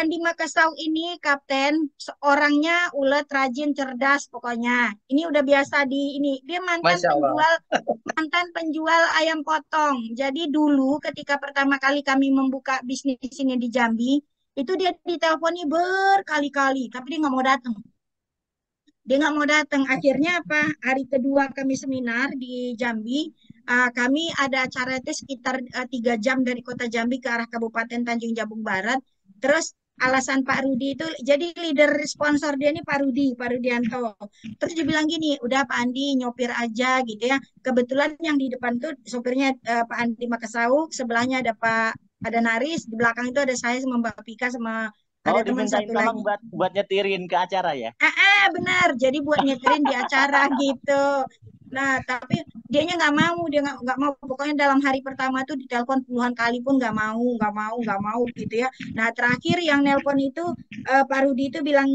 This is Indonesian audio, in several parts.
Andi Makassau ini Kapten, orangnya ulet, rajin, cerdas pokoknya. Ini udah biasa di ini. Dia Masya Allah. mantan penjual ayam potong. Jadi dulu ketika pertama kali kami membuka bisnis ini di Jambi, itu dia diteleponi berkali-kali, tapi dia nggak mau datang. Dia nggak mau datang. Akhirnya apa? Hari kedua kami seminar di Jambi, kami ada acara itu sekitar 3 jam dari kota Jambi ke arah Kabupaten Tanjung Jabung Barat. Terus alasan Pak Rudi itu, jadi leader sponsor dia ini Pak Rudi, Pak Rudianto. Terus dia bilang gini, udah Pak Andi nyopir aja gitu ya. Kebetulan yang di depan tuh sopirnya Pak Andi Makasau, sebelahnya ada ada Naris, di belakang itu ada saya sama Mbak Pika sama Oh, ada teman dimintain satu tolong lagi. buat nyetirin ke acara ya. Benar. Jadi buat nyeterin di acara gitu. Nah, tapi dianya nggak mau, dia nggak mau. Pokoknya dalam hari pertama tuh ditelepon puluhan kali pun nggak mau gitu ya. Nah, terakhir yang nelpon itu Pak Rudi itu bilang,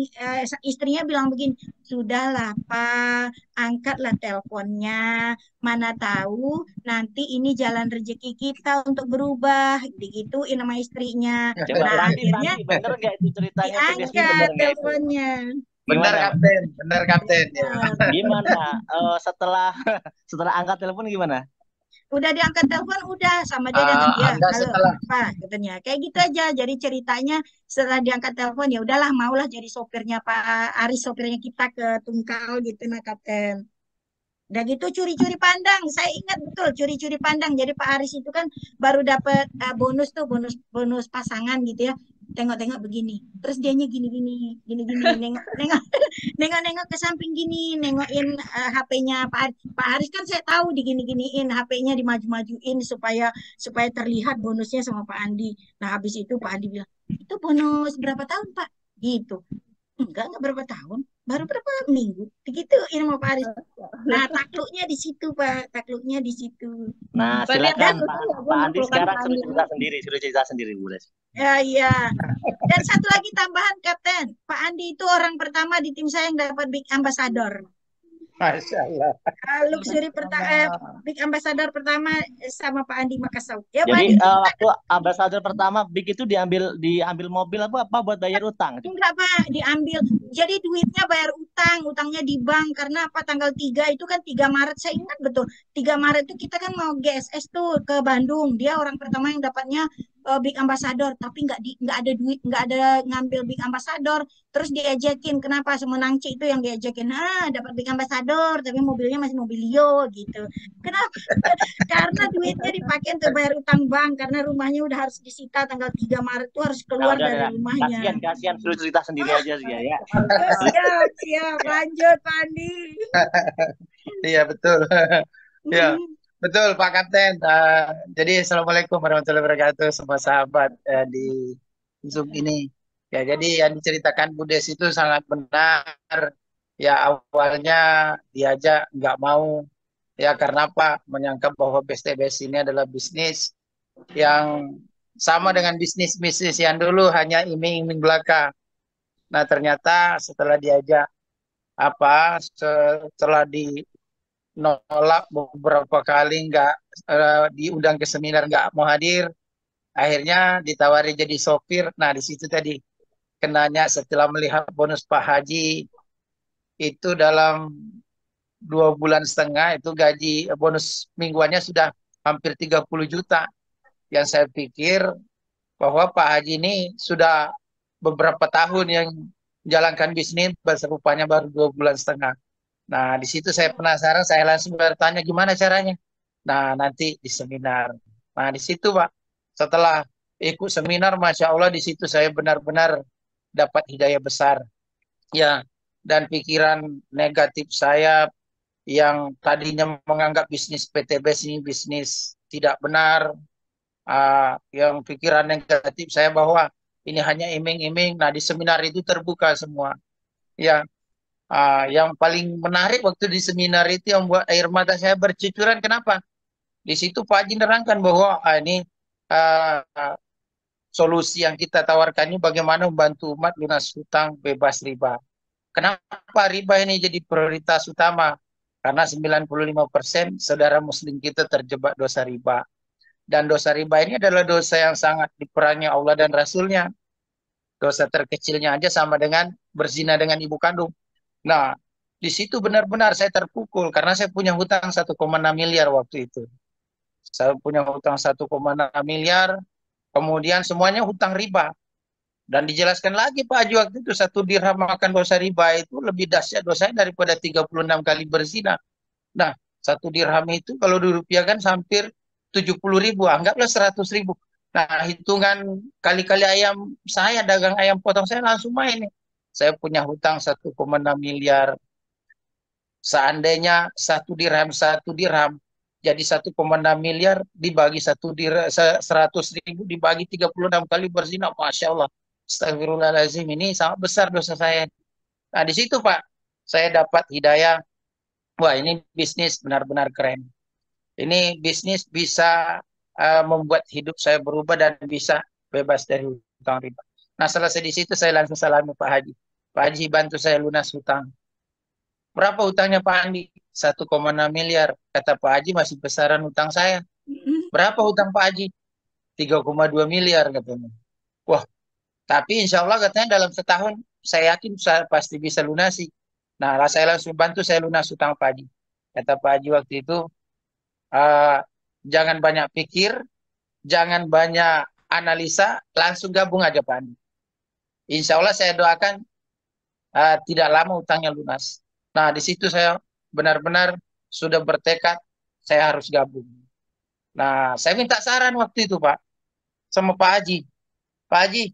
istrinya bilang begini, sudahlah Pak, angkatlah teleponnya. Mana tahu nanti ini jalan rezeki kita untuk berubah, digituin sama istrinya. Coba Nah, Pak akhirnya Andi bener nggak itu ceritanya tuh Desi, bener diangkat nggak itu? teleponnya. Benar Gimana, Pak? Kapten, benar Kapten. Ya. Benar. Gimana setelah setelah angkat telepon gimana? Udah diangkat telepon, udah sama dia datang. Ya, Anda halo, setelah apa katanya. Kayak gitu aja. Jadi ceritanya setelah diangkat telepon ya udahlah maulah jadi sopirnya Pak Aris, sopirnya kita ke Tungkal gitu nah Kapten. Udah gitu curi-curi pandang. Saya ingat betul curi-curi pandang. Jadi Pak Aris itu kan baru dapat bonus tuh, bonus bonus pasangan gitu ya. Tengok-tengok begini. Terus dianya gini-gini, gini-gini, nengok-nengok, nengok-nengok ke samping gini, nengokin HP-nya Pak Aris. Pak Aris kan saya tahu digini-giniin, HP-nya dimaju-majuin supaya supaya terlihat bonusnya sama Pak Andi. Nah, habis itu Pak Andi bilang, "Itu bonus berapa tahun, Pak?" Gitu. Enggak berapa tahun. Baru berapa minggu. Begitu ini mau Pak Aris. Nah, takluknya di situ, Pak. Takluknya di situ. Nah, Berarti Dan silakan betul Pak, ya, gue Pak Andi memerlukan sekarang Pak suruh Andi ini. cerita sendiri, Bu Des. ya, iya. Dan satu lagi tambahan, Kapten. Pak Andi itu orang pertama di tim saya yang dapat Big Ambassador. Masya Allah. Luxury Masya Allah. Big Ambassador pertama sama Pak Andi Makassau. Ya, Pak Jadi Andi cerita. waktu ambasador pertama Big itu diambil mobil apa buat bayar utang itu? Enggak, Pak, diambil. Jadi duitnya bayar utang, utangnya di bank karena apa tanggal 3 itu kan 3 Maret saya ingat betul. 3 Maret itu kita kan mau GSS tuh ke Bandung. Dia orang pertama yang dapatnya Big Ambassador, tapi nggak ada duit, nggak ada ngambil Big Ambassador. Terus diejekin, kenapa Semenangci itu yang diejekin? Dapat Big Ambassador, tapi mobilnya masih Mobilio gitu. Kenapa? Karena duitnya dipakai untuk bayar utang bank karena rumahnya udah harus disita tanggal 3 Maret tuh harus Nah, keluar dari udah. rumahnya. Kasihan suruh cerita sendiri aja sih ya. Siap, siap. Lanjut, Pandi. Iya betul. Ya, betul Pak Kapten. Jadi Assalamualaikum warahmatullahi wabarakatuh semua sahabat di Zoom ini. Ya, jadi yang diceritakan Bu Des itu sangat benar. Ya, awalnya diajak nggak mau. Ya, karena apa? Menyangka bahwa BSTBS ini adalah bisnis yang sama dengan bisnis-bisnis yang dulu hanya iming-iming belaka. Nah, ternyata setelah diajak setelah dinolak beberapa kali nggak diundang ke seminar nggak mau hadir, akhirnya ditawari jadi sopir. Nah, di situ tadi kenanya setelah melihat bonus Pak Haji itu dalam 2 bulan setengah itu gaji bonus mingguannya sudah hampir 30 juta. Yang saya pikir bahwa Pak Haji ini sudah beberapa tahun yang menjalankan bisnis, rupanya baru 2 bulan setengah. Nah, di situ saya penasaran, saya langsung bertanya gimana caranya. Nah, nanti di seminar. Nah, di situ Pak, setelah ikut seminar, Masya Allah, di situ saya benar-benar dapat hidayah besar. Ya, dan pikiran negatif saya yang tadinya menganggap bisnis PTBS ini bisnis tidak benar, yang pikiran negatif saya bahwa ini hanya iming-iming. Nah, di seminar itu terbuka semua. Ya, yang paling menarik waktu di seminar itu yang buat air mata saya bercucuran, kenapa? Di situ Pak Haji nerangkan bahwa ini ah, solusi yang kita tawarkan ini bagaimana membantu umat lunas hutang bebas riba. Kenapa riba ini jadi prioritas utama? Karena 95% saudara muslim kita terjebak dosa riba. Dan dosa riba ini adalah dosa yang sangat diperangi Allah dan Rasulnya. Dosa terkecilnya aja sama dengan berzina dengan ibu kandung. Nah, di situ benar-benar saya terpukul karena saya punya hutang 1,6 miliar waktu itu. Saya punya hutang 1,6 miliar, kemudian semuanya hutang riba. Dan dijelaskan lagi Pak Haji waktu itu, 1 dirham makan dosa riba itu lebih dahsyat dosanya daripada 36 kali berzina. Nah, 1 dirham itu kalau dirupiahkan hampir 70.000, anggaplah 100.000. Nah, hitungan kali-kali ayam saya, dagang ayam potong saya langsung main nih. Saya punya hutang 1,6 miliar. Seandainya 1 dirham, jadi 1,6 miliar dibagi 100.000 dibagi 36 kali berzina, Masya Allah. Astagfirullahaladzim, ini sangat besar dosa saya. Nah, di situ Pak, saya dapat hidayah. Wah, ini bisnis benar-benar keren. Ini bisnis bisa membuat hidup saya berubah dan bisa bebas dari hutang riba. Nah, selesai di situ saya langsung salami Pak Haji. Pak Haji bantu saya lunas hutang. Berapa hutangnya Pak Andi? 1,6 miliar. Kata Pak Haji masih besaran hutang saya. Berapa hutang Pak Haji? 3,2 miliar katanya. Wah, tapi insya Allah katanya dalam setahun saya yakin saya pasti bisa lunasi. Nah, saya langsung bantu saya lunas hutang Pak Haji. Kata Pak Haji waktu itu, "Eh, jangan banyak pikir, jangan banyak analisa, langsung gabung aja Pak Andi. Insya Allah saya doakan tidak lama hutangnya lunas." Nah, di situ saya benar-benar sudah bertekad saya harus gabung. Nah, saya minta saran waktu itu Pak sama Pak Haji. Pak Haji,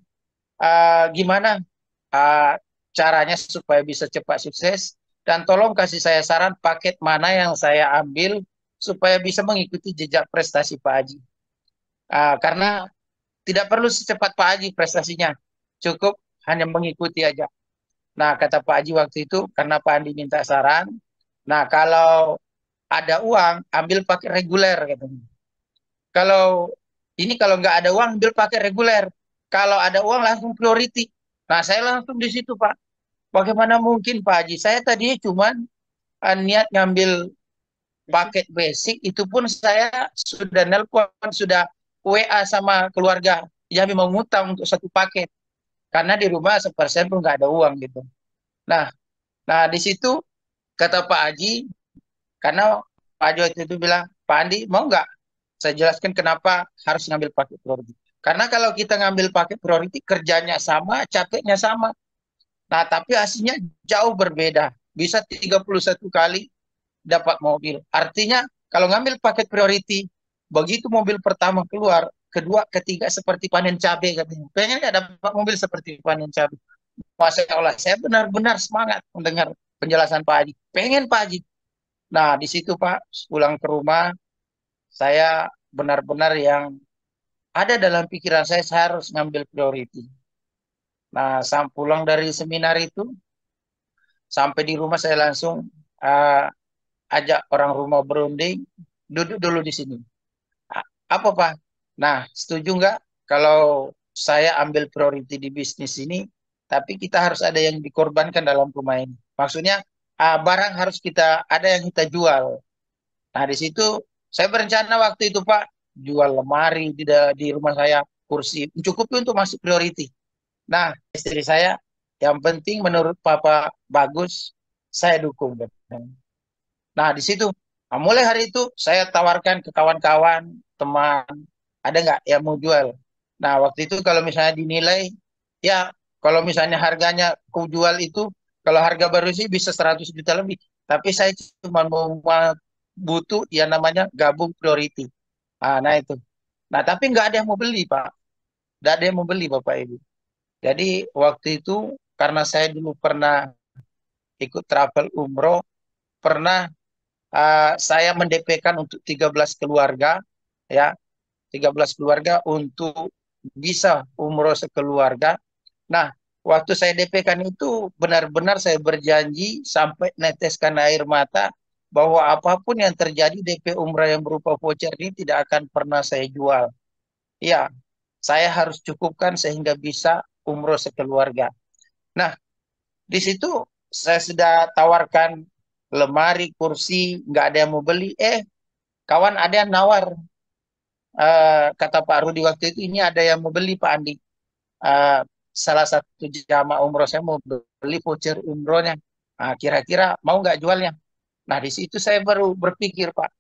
gimana uh, caranya supaya bisa cepat sukses? Dan tolong kasih saya saran paket mana yang saya ambil supaya bisa mengikuti jejak prestasi Pak Haji. Karena tidak perlu secepat Pak Haji prestasinya, cukup hanya mengikuti aja. Nah, kata Pak Haji waktu itu, karena Pak Andi minta saran, nah kalau ada uang, ambil pakai reguler katanya. Kalau kalau nggak ada uang, ambil pakai reguler. Kalau ada uang langsung priority. Nah, saya langsung di situ Pak. Bagaimana mungkin Pak Haji? Saya tadinya cuma niat ngambil paket basic, itu pun saya sudah nelpon, sudah WA sama keluarga. Jadi mau ngutang untuk 1 paket. Karena di rumah 1% pun nggak ada uang gitu. Nah, di situ kata Pak Haji, karena Pak Haji waktu itu bilang, Pak Andi mau nggak saya jelaskan kenapa harus ngambil paket priority. Karena kalau kita ngambil paket priority, kerjanya sama, capeknya sama. Nah, tapi hasilnya jauh berbeda. Bisa 31 kali dapat mobil. Artinya, kalau ngambil paket priority, begitu mobil pertama keluar, kedua, ketiga seperti panen cabai katanya. Pengen nggak dapat mobil seperti panen cabai? Masya Allah, saya benar-benar semangat mendengar penjelasan Pak Haji. Pengen Pak Haji. Nah, di situ Pak, pulang ke rumah, saya benar-benar yang ada dalam pikiran saya harus ngambil priority. Nah, pulang dari seminar itu, sampai di rumah saya langsung uh, ajak orang rumah berunding, duduk dulu di sini. Apa Pak? Nah, setuju nggak kalau saya ambil priority di bisnis ini, tapi kita harus ada yang dikorbankan dalam rumah ini. Maksudnya, barang harus ada yang kita jual. Nah, di situ saya berencana waktu itu Pak, jual lemari di rumah saya, kursi, cukup untuk masuk priority. Nah, istri saya, yang penting menurut Papa bagus, saya dukung. Nah, di situ, mulai hari itu saya tawarkan ke kawan-kawan, teman, ada nggak yang mau jual. Nah, waktu itu kalau misalnya dinilai, ya kalau misalnya harganya ku jual itu, kalau harga baru sih bisa 100 juta lebih. Tapi saya cuma mau butuh yang namanya gabung priority. Nah itu. Nah, tapi nggak ada yang mau beli, Pak. Nggak ada yang mau beli, Bapak Ibu. Jadi waktu itu karena saya dulu pernah ikut travel umroh, pernah saya mendp-kan untuk 13 keluarga, ya, 13 keluarga untuk bisa umroh sekeluarga. Nah, waktu saya DP-kan itu benar-benar saya berjanji sampai neteskan air mata bahwa apapun yang terjadi DP umrah yang berupa voucher ini tidak akan pernah saya jual. Ya, saya harus cukupkan sehingga bisa umroh sekeluarga. Nah, di situ saya sudah tawarkan lemari, kursi, nggak ada yang mau beli. Kawan ada yang nawar. Kata Pak Rudi waktu itu, ini ada yang mau beli Pak Andi. salah satu jamaah umroh saya mau beli voucher umrohnya. Nah, kira-kira mau nggak jualnya? Nah, di situ saya baru berpikir, Pak.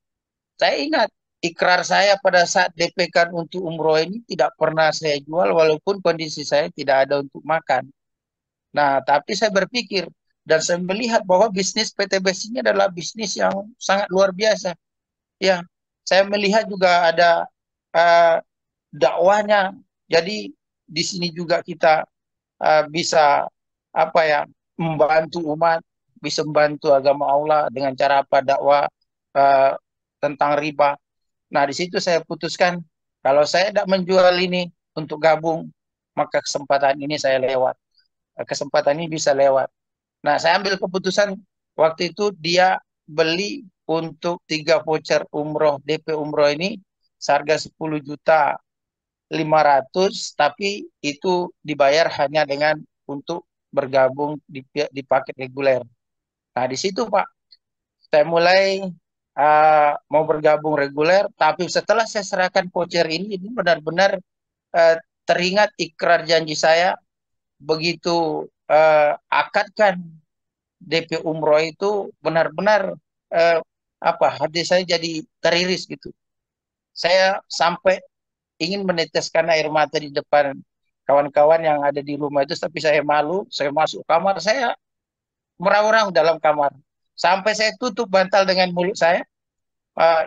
Saya ingat ikrar saya pada saat DP-kan untuk umroh ini tidak pernah saya jual walaupun kondisi saya tidak ada untuk makan. Nah, tapi saya berpikir dan saya melihat bahwa bisnis PTBS ini adalah bisnis yang sangat luar biasa. Ya, saya melihat juga ada eh, dakwahnya. Jadi di sini juga kita bisa apa ya membantu umat, bisa membantu agama Allah dengan cara apa dakwah eh, tentang riba. Nah, di situ saya putuskan kalau saya tidak menjual ini untuk gabung, maka kesempatan ini saya lewat. Kesempatan ini bisa lewat. Nah, saya ambil keputusan waktu itu dia beli untuk 3 voucher umroh, DP umroh ini seharga 10.500.000, tapi itu dibayar hanya dengan untuk bergabung di paket reguler. Nah, di situ Pak, saya mulai mau bergabung reguler, tapi setelah saya serahkan voucher ini benar-benar uh, teringat ikrar janji saya begitu akadkan DP umroh itu benar-benar eh, apa hati saya jadi teriris gitu. Saya sampai ingin meneteskan air mata di depan kawan-kawan yang ada di rumah itu, tapi saya malu. Saya masuk kamar, saya meraung-raung dalam kamar. Sampai saya tutup bantal dengan mulut saya.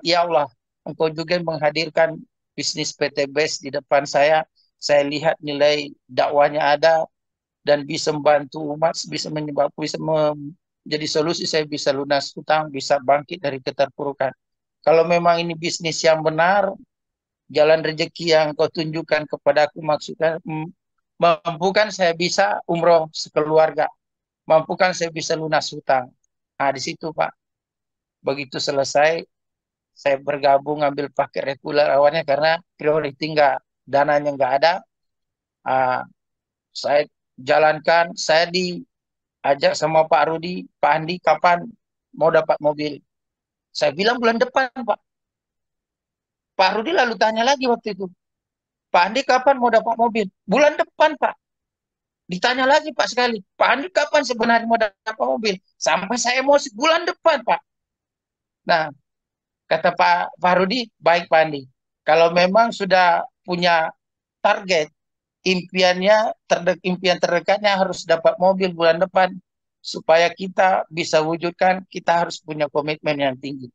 Ya Allah, Engkau juga menghadirkan bisnis PTBS di depan saya. Saya lihat nilai dakwanya ada, dan bisa membantu umat, bisa menyebab, bisa menjadi solusi saya bisa lunas hutang, bisa bangkit dari keterpurukan. Kalau memang ini bisnis yang benar, jalan rezeki yang kau tunjukkan kepada aku maksudnya mampukan saya bisa umroh sekeluarga, mampukan saya bisa lunas hutang. Nah, di situ Pak, begitu selesai, saya bergabung ambil paket reguler awalnya karena priority nggak, dananya nggak ada. Ah, saya jalankan, saya diajak sama Pak Rudi, Pak Andi kapan mau dapat mobil. Saya bilang bulan depan Pak. Pak Rudi lalu tanya lagi waktu itu, Pak Andi kapan mau dapat mobil? Bulan depan Pak. Ditanya lagi Pak sekali, Pak Andi kapan sebenarnya mau dapat mobil? Sampai saya emosi, bulan depan Pak. Nah, kata Pak Rudi, baik Pak Andi. Kalau memang sudah punya target, impian terdekatnya harus dapat mobil bulan depan. Supaya kita bisa wujudkan, kita harus punya komitmen yang tinggi.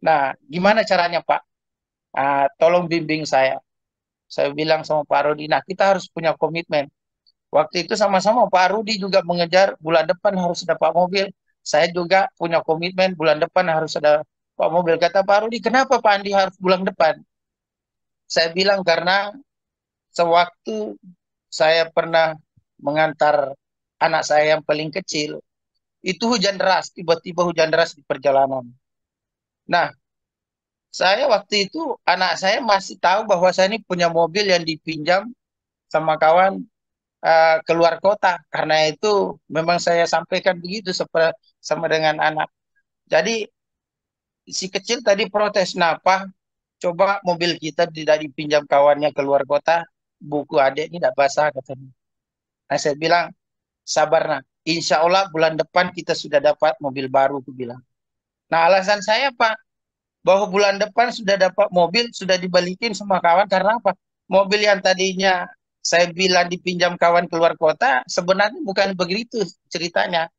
Nah, gimana caranya Pak? Tolong bimbing saya. Saya bilang sama Pak Rudi, nah kita harus punya komitmen. Waktu itu sama-sama Pak Rudi juga mengejar bulan depan harus dapat mobil. Saya juga punya komitmen bulan depan harus ada Pak mobil. Kata Pak Rudi, kenapa Pak Andi harus bulan depan? Saya bilang karena sewaktu saya pernah mengantar anak saya yang paling kecil, itu hujan deras, tiba-tiba hujan deras di perjalanan. Nah, saya waktu itu anak saya masih tahu bahwa saya ini punya mobil yang dipinjam sama kawan keluar kota. Karena itu memang saya sampaikan begitu sama dengan anak. Jadi si kecil tadi protes, kenapa coba mobil kita tidak dipinjam kawannya keluar kota, buku adik ini tidak basah katanya. Nah saya bilang, sabar nak, insya Allah bulan depan kita sudah dapat mobil baru, aku bilang. Nah alasan saya Pak, bahwa bulan depan sudah dapat mobil, sudah dibalikin sama kawan, karena apa? Mobil yang tadinya saya bilang dipinjam kawan keluar kota, sebenarnya bukan begitu ceritanya.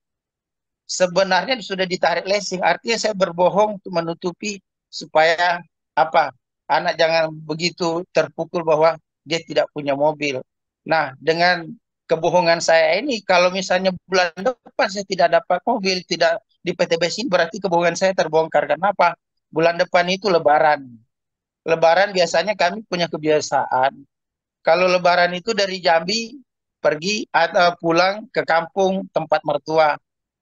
Sebenarnya sudah ditarik leasing, artinya saya berbohong untuk menutupi supaya apa? Anak jangan begitu terpukul bahwa dia tidak punya mobil. Nah, dengan kebohongan saya ini, kalau misalnya bulan depan saya tidak dapat mobil, tidak di PTBS ini, berarti kebohongan saya terbongkar. Kenapa? Bulan depan itu Lebaran. Lebaran biasanya kami punya kebiasaan. Kalau Lebaran itu dari Jambi pergi atau pulang ke kampung tempat mertua.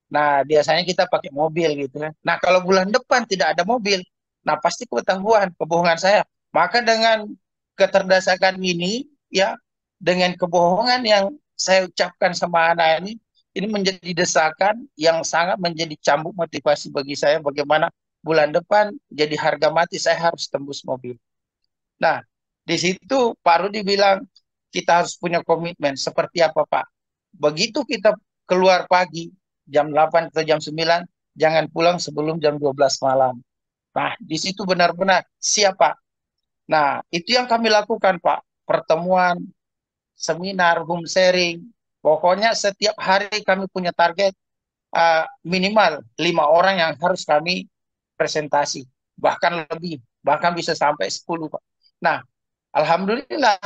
Nah, biasanya kita pakai mobil gitu kan. Nah, kalau bulan depan tidak ada mobil, nah pasti ketahuan kebohongan saya. Maka dengan keterdesakan ini, ya, dengan kebohongan yang saya ucapkan sama anak ini menjadi desakan yang sangat menjadi cambuk motivasi bagi saya bagaimana bulan depan jadi harga mati saya harus tembus mobil. Nah, di situ Pak Rudi bilang, kita harus punya komitmen. Seperti apa, Pak? Begitu kita keluar pagi, jam 8 atau jam 9, jangan pulang sebelum jam 12 malam. Nah, di situ benar-benar siap, Pak. Nah, itu yang kami lakukan, Pak. Pertemuan, seminar, home sharing. Pokoknya setiap hari kami punya target minimal 5 orang yang harus kami presentasi. Bahkan lebih, bahkan bisa sampai 10, Pak. Nah, alhamdulillah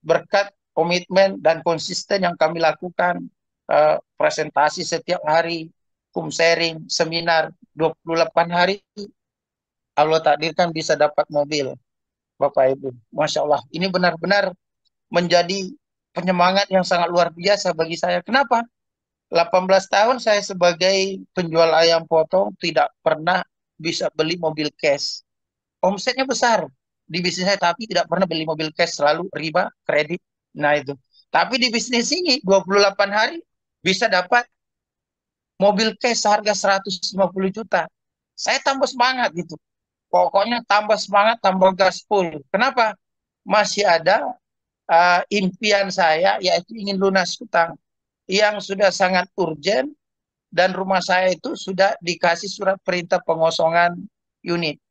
berkat komitmen dan konsisten yang kami lakukan, presentasi setiap hari, home sharing, seminar 28 hari, Allah takdirkan bisa dapat mobil, Bapak Ibu. Masya Allah, ini benar-benar menjadi penyemangat yang sangat luar biasa bagi saya. Kenapa? 18 tahun saya sebagai penjual ayam potong tidak pernah bisa beli mobil cash. Omsetnya besar di bisnis saya, tapi tidak pernah beli mobil cash, selalu riba, kredit. Nah itu. Tapi di bisnis ini 28 hari bisa dapat mobil cash seharga 150 juta. Saya tambah semangat gitu. Pokoknya tambah semangat, tambah gaspol. Kenapa? Masih ada impian saya, yaitu ingin lunas hutang yang sudah sangat urgent, dan rumah saya itu sudah dikasih surat perintah pengosongan unit.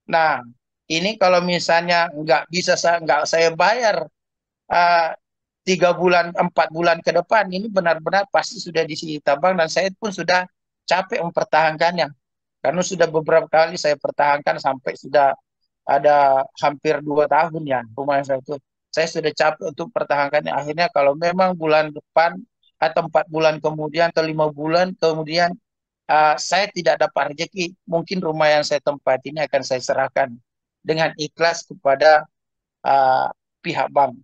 Nah, ini kalau misalnya nggak saya bayar uh, 3 bulan, 4 bulan ke depan, ini benar-benar pasti sudah disita bank, dan saya pun sudah capek mempertahankannya. Karena sudah beberapa kali saya pertahankan sampai sudah ada hampir 2 tahun ya rumah saya itu. Saya sudah capek untuk pertahankannya. Akhirnya kalau memang bulan depan atau 4 bulan kemudian atau 5 bulan kemudian saya tidak dapat rezeki, mungkin rumah yang saya tempati ini akan saya serahkan dengan ikhlas kepada uh, pihak bank.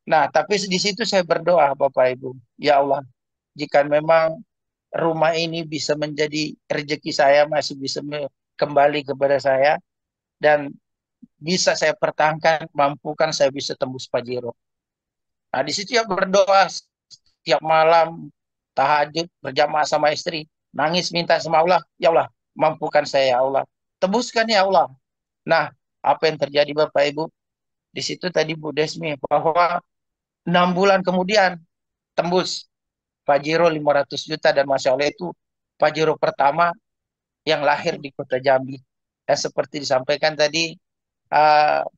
Nah, tapi di situ saya berdoa, Bapak Ibu, ya Allah, jika memang rumah ini bisa menjadi rezeki saya, masih bisa kembali kepada saya, dan bisa saya pertahankan, mampukan saya bisa tembus Pajero. Nah, di situ ya berdoa tiap malam, tahajud, berjamaah sama istri, nangis minta sama Allah, ya Allah, mampukan saya ya Allah, tebuskan ya Allah. Nah, apa yang terjadi Bapak Ibu? Di situ tadi Bu Desmi, bahwa 6 bulan kemudian tembus Pajero 500 juta, dan Masya Allah itu Pajero pertama yang lahir di Kota Jambi. Dan seperti disampaikan tadi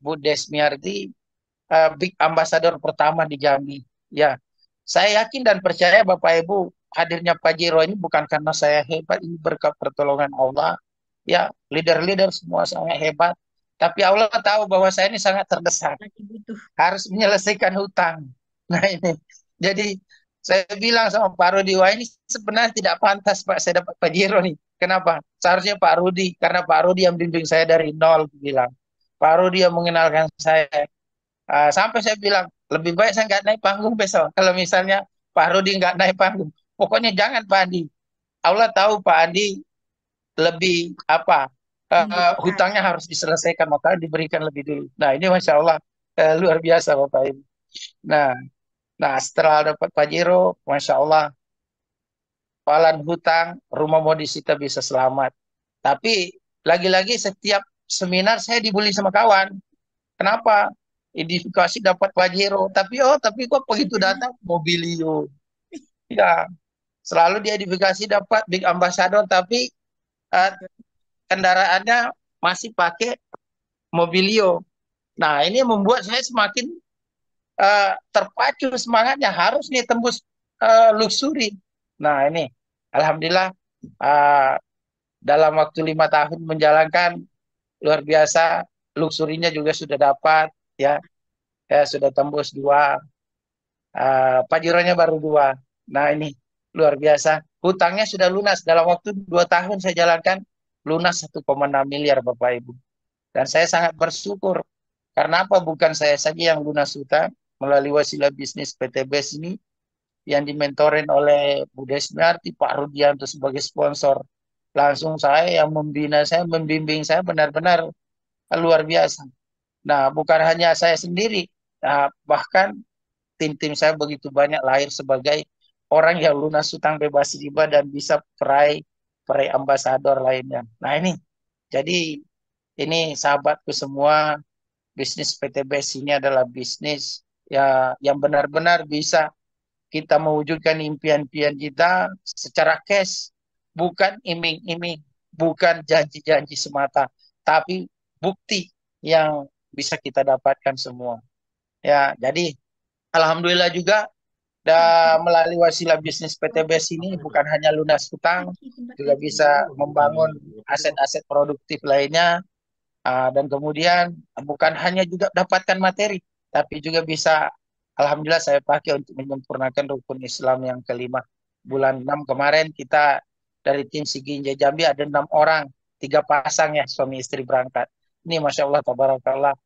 Bu Desmiarti, big ambassador pertama di Jambi. Ya, saya yakin dan percaya Bapak Ibu, hadirnya Pajero ini bukan karena saya hebat, ini berkat pertolongan Allah. Ya, leader-leader semua sangat hebat. Tapi Allah tahu bahwa saya ini sangat terdesak, Lagi butuh. harus menyelesaikan hutang. Nah ini, jadi saya bilang sama Pak Rudi, wah ini sebenarnya tidak pantas Pak, saya dapat Pajero nih. Kenapa? Seharusnya Pak Rudi, karena Pak Rudi yang bimbing saya dari nol, bilang. Pak Rudi yang mengenalkan saya. Sampai saya bilang, lebih baik saya nggak naik panggung besok. Kalau misalnya Pak Rudi nggak naik panggung. Pokoknya jangan Pak Andi. Allah tahu Pak Andi lebih apa, Membutuhkan. hutangnya harus diselesaikan, maka diberikan lebih dulu. Nah ini Masya Allah luar biasa Bapak Ibu. Nah, nah setelah dapat Pajero, Masya Allah, palan hutang, rumah mau disita bisa selamat. Tapi lagi-lagi setiap seminar saya dibully sama kawan. Kenapa? Identifikasi dapat Pajero, tapi kok begitu datang Mobilio. Ya, selalu diidentifikasi dapat Big Ambassador, tapi eh, kendaraannya masih pakai Mobilio. Nah, ini membuat saya semakin terpacu semangatnya, harus nih tembus luxury. Nah, ini alhamdulillah eh, dalam waktu 5 tahun menjalankan, luar biasa, luxurinya juga sudah dapat, ya, ya sudah tembus 2, Pajeronya baru 2. Nah ini luar biasa. Hutangnya sudah lunas dalam waktu 2 tahun saya jalankan, lunas 1,6 miliar Bapak Ibu. Dan saya sangat bersyukur. Karena apa? Bukan saya saja yang lunas hutang, melalui wasilah bisnis PT BES ini yang dimentorin oleh Bu Desmiarti, Pak Rudianto sebagai sponsor. Langsung saya yang membina saya, membimbing saya benar-benar luar biasa. Nah, bukan hanya saya sendiri, nah, bahkan tim-tim saya begitu banyak lahir sebagai orang yang lunas hutang, bebas riba, dan bisa peraih peraih ambasador lainnya. Nah ini, jadi ini sahabatku semua, bisnis PT BES ini adalah bisnis ya yang benar-benar bisa kita mewujudkan impian-impian kita secara cash, bukan iming-iming, bukan janji-janji semata, tapi bukti yang bisa kita dapatkan semua. Ya, jadi alhamdulillah juga melalui wasilah bisnis PTBS ini bukan hanya lunas hutang, juga bisa membangun aset-aset produktif lainnya. Dan kemudian bukan hanya juga dapatkan materi, tapi juga bisa, alhamdulillah saya pakai untuk menyempurnakan rukun Islam yang kelima. Bulan 6 kemarin kita dari tim Siginjai Jambi ada 6 orang, 3 pasang ya suami istri berangkat. Ini Masya Allah, tabarakallah,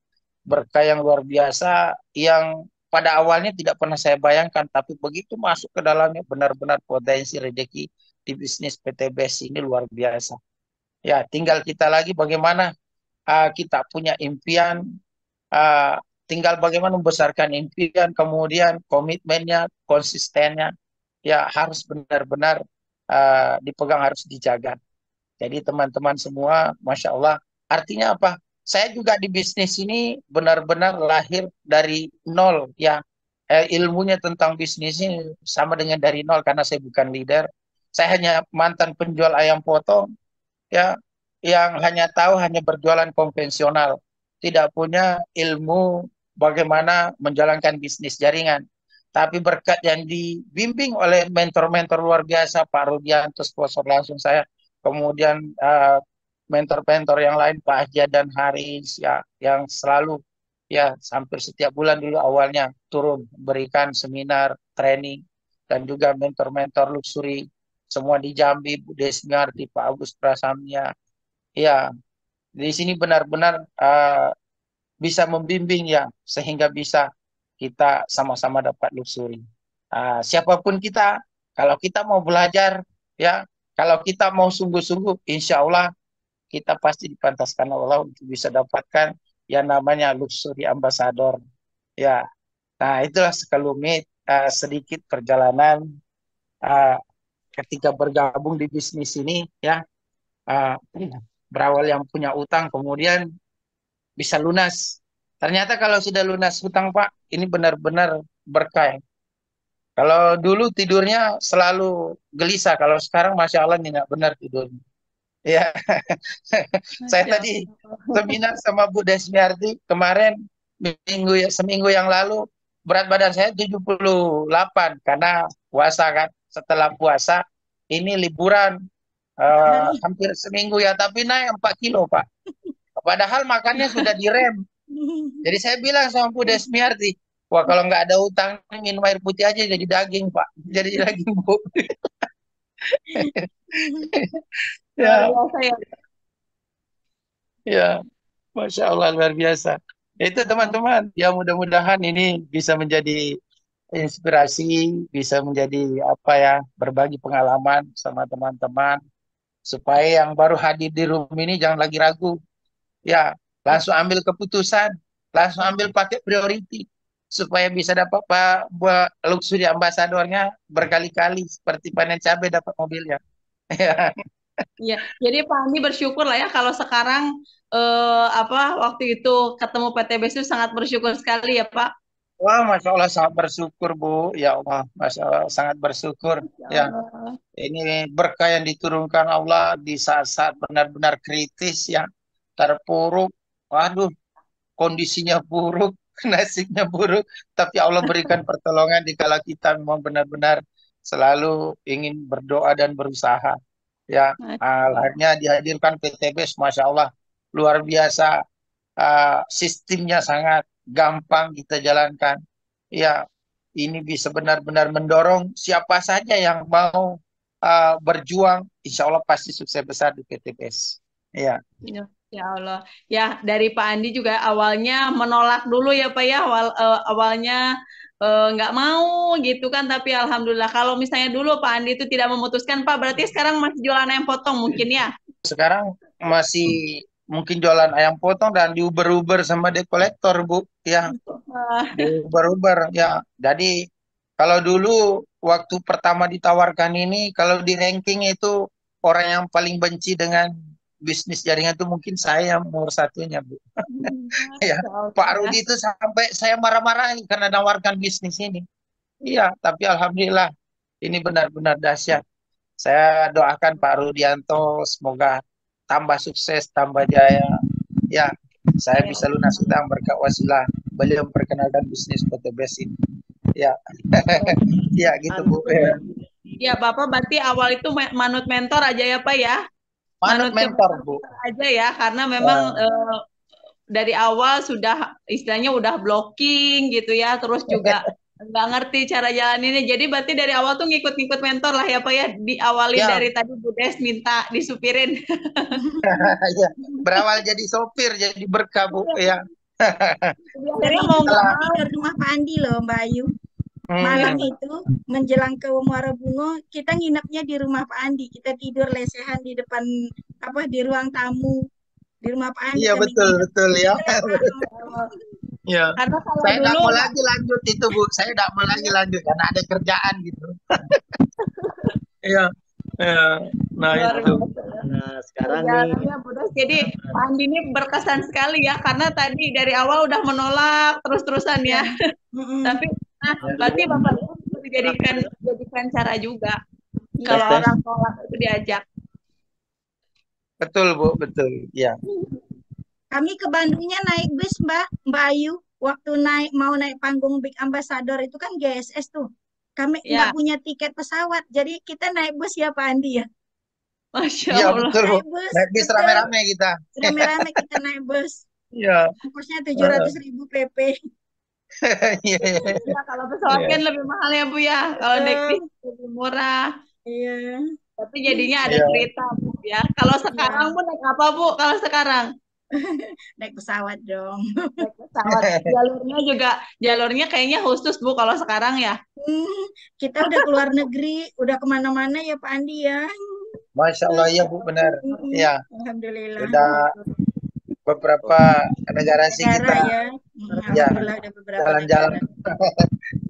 berkah yang luar biasa yang pada awalnya tidak pernah saya bayangkan, tapi begitu masuk ke dalamnya benar-benar potensi rezeki di bisnis PTBS ini luar biasa. Ya, tinggal kita lagi bagaimana kita punya impian, uh, tinggal bagaimana membesarkan impian, kemudian komitmennya, konsistennya, ya harus benar-benar dipegang, harus dijaga. Jadi teman-teman semua, Masya Allah, artinya apa? Saya juga di bisnis ini benar-benar lahir dari nol, ya. Ilmunya tentang bisnis ini sama dengan dari nol karena saya bukan leader. Saya hanya mantan penjual ayam potong, ya, yang hanya tahu hanya berjualan konvensional, tidak punya ilmu bagaimana menjalankan bisnis jaringan. Tapi berkat yang dibimbing oleh mentor-mentor luar biasa, Pak Rudianto, sponsor langsung saya, kemudian mentor-mentor yang lain, Pak Haji dan Haris, ya, yang selalu ya hampir setiap bulan dulu awalnya turun berikan seminar, training, dan juga mentor-mentor luxury semua di Jambi, Bu Desmiarti, Pak Agus Prasamnya. Ya, di sini benar-benar bisa membimbing ya, sehingga bisa kita sama-sama dapat luxury. Siapapun kita, kalau kita mau belajar, ya, kalau kita mau sungguh-sungguh, insya Allah kita pasti dipantaskan Allah untuk bisa dapatkan yang namanya luxury ambassador. Ya, nah itulah sekelumit sedikit perjalanan uh, ketika bergabung di bisnis ini, ya. uh, Berawal yang punya utang, kemudian bisa lunas. Ternyata kalau sudah lunas hutang, Pak, ini benar-benar berkah. Kalau dulu tidurnya selalu gelisah, kalau sekarang Masya Allah nyenyak benar tidurnya. Ya, saya Masya tadi Allah. seminar sama Bu Desmiarti kemarin, seminggu yang lalu, berat badan saya 78 karena puasa kan. Setelah puasa ini liburan Hari. hampir seminggu ya, tapi naik 4 kilo, Pak. Padahal makannya sudah direm. Jadi saya bilang sama Bu Desmiarti, wah kalau nggak ada utang minum air putih aja jadi daging, Pak. Jadi daging, Bu. Luar Ya, biasa ya. ya, Masya Allah luar biasa. Itu teman-teman, ya mudah-mudahan ini bisa menjadi inspirasi, bisa menjadi apa ya, berbagi pengalaman sama teman-teman, supaya yang baru hadir di room ini jangan lagi ragu. Ya, langsung ambil keputusan, langsung ambil pakai priority supaya bisa dapat Pak buat luxury ambasadornya berkali-kali seperti panen cabai dapat mobilnya. Ya. Iya, jadi Pak Andi bersyukur lah ya kalau sekarang apa waktu itu ketemu PTBS itu sangat bersyukur sekali ya Pak. Wah, Masya Allah sangat bersyukur Bu. Ya Allah, Masya Allah sangat bersyukur. Ya Ya, Allah. ini berkah yang diturunkan Allah di saat-saat benar-benar kritis ya, terpuruk. Waduh, kondisinya buruk, nasibnya buruk, tapi Allah berikan pertolongan dikala kita memang benar-benar selalu ingin berdoa dan berusaha. Ya, Masya Allah. akhirnya dihadirkan PTBS, Masya Allah, luar biasa. Sistemnya sangat gampang kita jalankan. Ya, ini bisa benar-benar mendorong siapa saja yang mau berjuang, insya Allah pasti sukses besar di PTBS. Ya. Ya, ya Allah. Ya, dari Pak Andi juga awalnya menolak dulu ya Pak ya, awalnya nggak mau gitu kan, tapi Alhamdulillah kalau misalnya dulu Pak Andi itu tidak memutuskan Pak, berarti sekarang masih jualan ayam potong mungkin ya. Sekarang masih mungkin jualan ayam potong dan di Uber-Uber sama debt collector, Bu. Ya, Ah, di Uber-Uber. Ya, jadi kalau dulu waktu pertama ditawarkan ini, kalau di ranking itu orang yang paling benci dengan bisnis jaringan itu mungkin saya yang nomor satunya, Bu. Ya, Masya Allah Pak ya. Rudi itu sampai saya marah-marahin karena nawarkan bisnis ini. Iya, tapi alhamdulillah ini benar-benar dahsyat. Saya doakan Pak Rudianto semoga tambah sukses, tambah jaya. Ya, saya Ya, bisa lunas utang berkat wasilah beliau memperkenalkan bisnis Photobase ini. Ya, ya gitu Bu. Ya. ya Bapak berarti awal itu manut mentor aja ya Pak ya. Manut Manut ke mentor Bu. mentor aja ya, karena memang dari awal sudah istilahnya udah blocking gitu ya, terus juga nggak ngerti cara jalaninnya. Jadi berarti dari awal tuh ngikut-ngikut mentor lah ya Pak ya, diawali Ya, dari tadi Bu Des minta disupirin. ya. Berawal jadi sopir, jadi berkah Bu. Ya. Dan Akhirnya itu mau nggak kita Setelah, mau. tidur di rumah Pak Andi loh, Mbak Ayu. Malam hmm, itu menjelang ke Muara Bungo, kita nginepnya di rumah Pak Andi. Kita tidur lesehan di depan apa di ruang tamu di rumah Pak Andi iya kami betul nginep. betul ya. Ya. Karena kalau Saya tidak dulu mau lagi lanjut itu Bu. Saya tidak mau lagi lanjut karena ada kerjaan gitu. Iya. Ya. Nah luar itu. biasa ya. Nah, sekarang nih Perjalanannya Budas. Jadi Pak Andi ini berkesan sekali ya, karena tadi dari awal udah menolak terus-terusan Ya. ya. Tapi nah, berarti Bapak itu jadikan cara juga tes kalau tes. orang tolak itu diajak. Betul Bu, betul. Ya. Kami ke Bandungnya naik bus, Mbak Ayu. Waktu mau naik panggung Big Ambassador itu kan GSS tuh. Kami nggak Ya, punya tiket pesawat, jadi kita naik bus ya Pak Andi ya. Masya Iya Allah. betul Bu. Naik bus, Naik bis betul. rame-rame kita. Rame-rame kita naik bus. Iya. Ongkosnya 700.000 PP. Iya. Ya, kalau pesawat Iya. kan lebih mahal ya Bu ya. Kalau naik bis Betul. lebih murah. Iya. Tapi jadinya ada Iya. cerita Bu ya. Kalau sekarang Iya. Bu naik apa Bu? Kalau sekarang Naik pesawat dong. naik pesawat. Jalurnya kayaknya khusus Bu kalau sekarang ya. Kita udah keluar negeri, udah kemana-mana ya Pak Andi ya. Masya Allah ya Bu benar. Ya. Alhamdulillah. Sudah beberapa negara sih Negara kita ya. ya Alhamdulillah ada beberapa jalan-jalan. negara.